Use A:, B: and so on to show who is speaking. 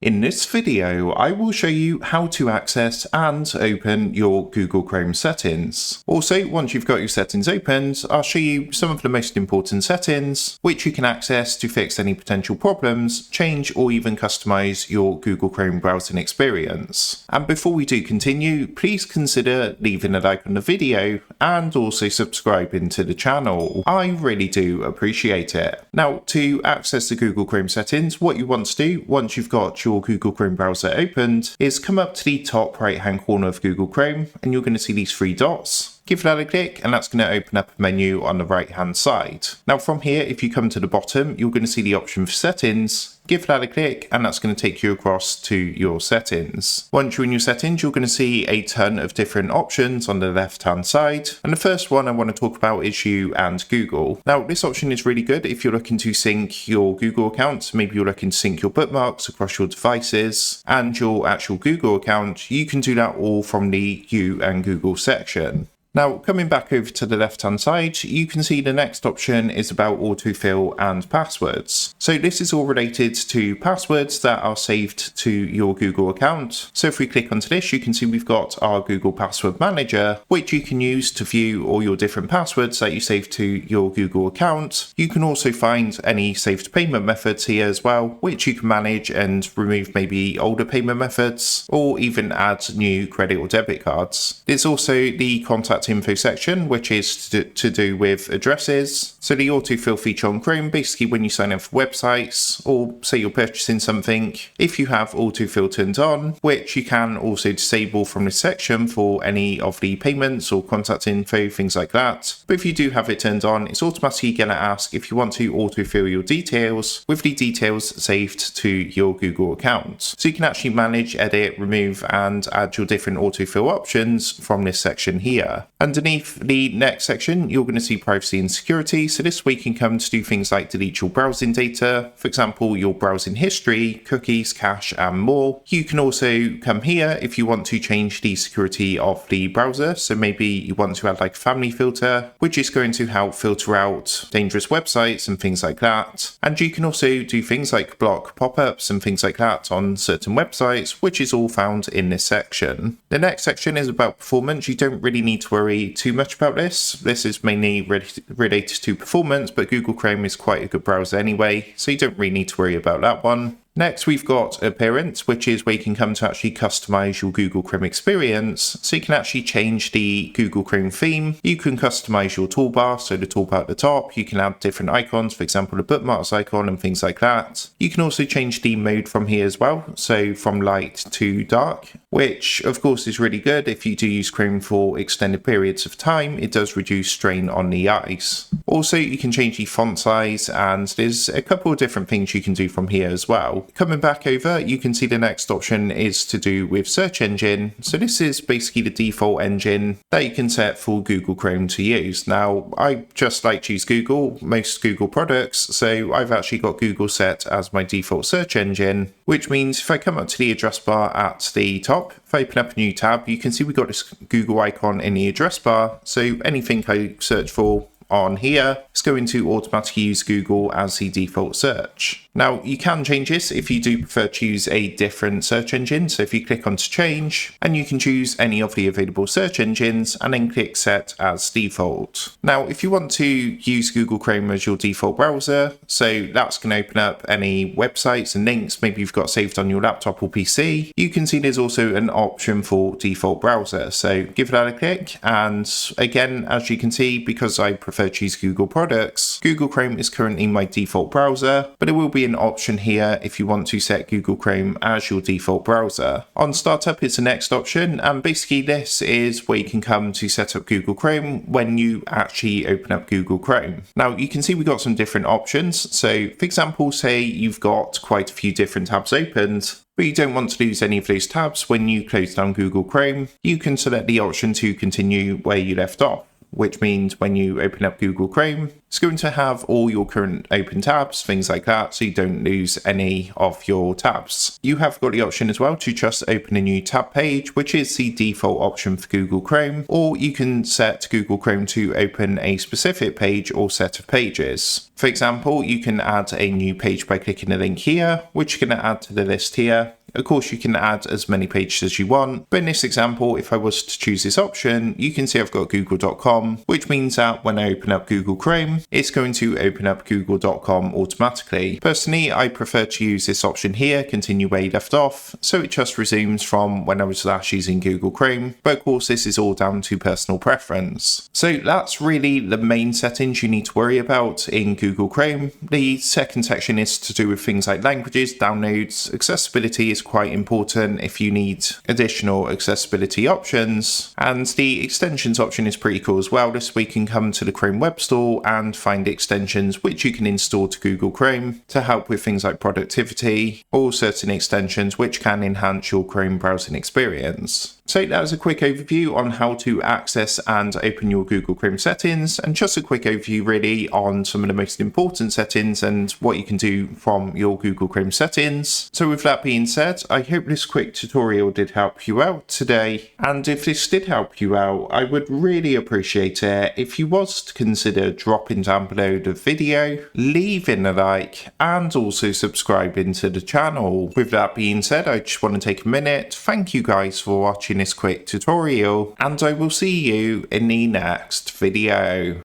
A: In this video, I will show you how to access and open your Google Chrome settings. Also, once you've got your settings opened, I'll show you some of the most important settings which you can access to fix any potential problems, change or even customize your Google Chrome browsing experience. And before we do continue, please consider leaving a like on the video and also subscribing to the channel. I really do appreciate it. Now, to access the Google Chrome settings, what you want to do once you've got your Google Chrome browser opened is come up to the top right hand corner of Google Chrome and you're going to see these three dots. Give that a click and that's going to open up a menu on the right hand side. Now from here, if you come to the bottom, you're going to see the option for settings. Give that a click and that's going to take you across to your settings. Once you're in your settings, you're going to see a ton of different options on the left hand side. And the first one I want to talk about is you and Google. Now this option is really good if you're looking to sync your Google account. Maybe you're looking to sync your bookmarks across your devices and your actual Google account. You can do that all from the You and Google section. Now, coming back over to the left-hand side, you can see the next option is about autofill and passwords. So this is all related to passwords that are saved to your Google account. So if we click onto this, you can see we've got our Google Password Manager, which you can use to view all your different passwords that you save to your Google account. You can also find any saved payment methods here as well, which you can manage and remove maybe older payment methods, or even add new credit or debit cards. There's also the contact info section, which is to do with addresses. So the autofill feature on Chrome, basically when you sign up for websites or say you're purchasing something, if you have autofill turned on, which you can also disable from this section for any of the payments or contact info, things like that. But if you do have it turned on, it's automatically going to ask if you want to autofill your details with the details saved to your Google account. So you can actually manage, edit, remove and add your different autofill options from this section here. Underneath the next section, you're going to see privacy and security. So this way you can come to do things like delete your browsing data, for example, your browsing history, cookies, cache, and more. You can also come here if you want to change the security of the browser. So maybe you want to add like a family filter, which is going to help filter out dangerous websites and things like that. And you can also do things like block pop-ups and things like that on certain websites, which is all found in this section. The next section is about performance. You don't really need to worry too much about this. This is mainly related to performance, but Google Chrome is quite a good browser anyway, so you don't really need to worry about that one. Next, we've got appearance, which is where you can come to actually customize your Google Chrome experience. So you can actually change the Google Chrome theme. You can customize your toolbar, so the toolbar at the top. You can add different icons, for example, the bookmarks icon and things like that. You can also change the mode from here as well, so from light to dark, which of course is really good. If you do use Chrome for extended periods of time, it does reduce strain on the eyes. Also, you can change the font size, and there's a couple of different things you can do from here as well. Coming back over, you can see the next option is to do with search engine. So this is basically the default engine that you can set for Google Chrome to use. Now, I just like to use Google, most Google products, so I've actually got Google set as my default search engine, which means if I come up to the address bar at the top, if I open up a new tab, you can see we've got this Google icon in the address bar. So anything I search for on here, it's going to automatically use Google as the default search. Now, you can change this if you do prefer to use a different search engine. So if you click on to change, and you can choose any of the available search engines and then click set as default. Now, if you want to use Google Chrome as your default browser, so that's going to open up any websites and links maybe you've got saved on your laptop or PC. You can see there's also an option for default browser. So give that a click. And again, as you can see, because I prefer to use Google products, Google Chrome is currently my default browser, but it will be an option here if you want to set Google Chrome as your default browser. On startup is the next option, and basically this is where you can come to set up Google Chrome when you actually open up Google Chrome. Now you can see we've got some different options. So for example, say you've got quite a few different tabs opened, but you don't want to lose any of those tabs when you close down Google Chrome. You can select the option to continue where you left off. which means when you open up Google Chrome, it's going to have all your current open tabs, things like that, so you don't lose any of your tabs. You have got the option as well to just open a new tab page, which is the default option for Google Chrome, or you can set Google Chrome to open a specific page or set of pages. For example, you can add a new page by clicking the link here, which you're going to add to the list here. Of course, you can add as many pages as you want, but in this example, if I was to choose this option, you can see I've got google.com, which means that when I open up Google Chrome, it's going to open up google.com automatically. Personally, I prefer to use this option here, continue where you left off, so it just resumes from when I was last using Google Chrome, but of course this is all down to personal preference. So that's really the main settings you need to worry about in Google Chrome. The second section is to do with things like languages, downloads, accessibility is quite important if you need additional accessibility options, and the extensions option is pretty cool as well. This way you can come to the Chrome Web Store and find extensions which you can install to Google Chrome to help with things like productivity or certain extensions which can enhance your Chrome browsing experience. So that was a quick overview on how to access and open your Google Chrome settings, and just a quick overview really on some of the most important settings and what you can do from your Google Chrome settings. So with that being said, I hope this quick tutorial did help you out today, and if this did help you out, I would really appreciate it if you was to consider dropping down below the video, leaving a like, and also subscribing to the channel. With that being said, I just want to take a minute, thank you guys for watching this quick tutorial, and I will see you in the next video.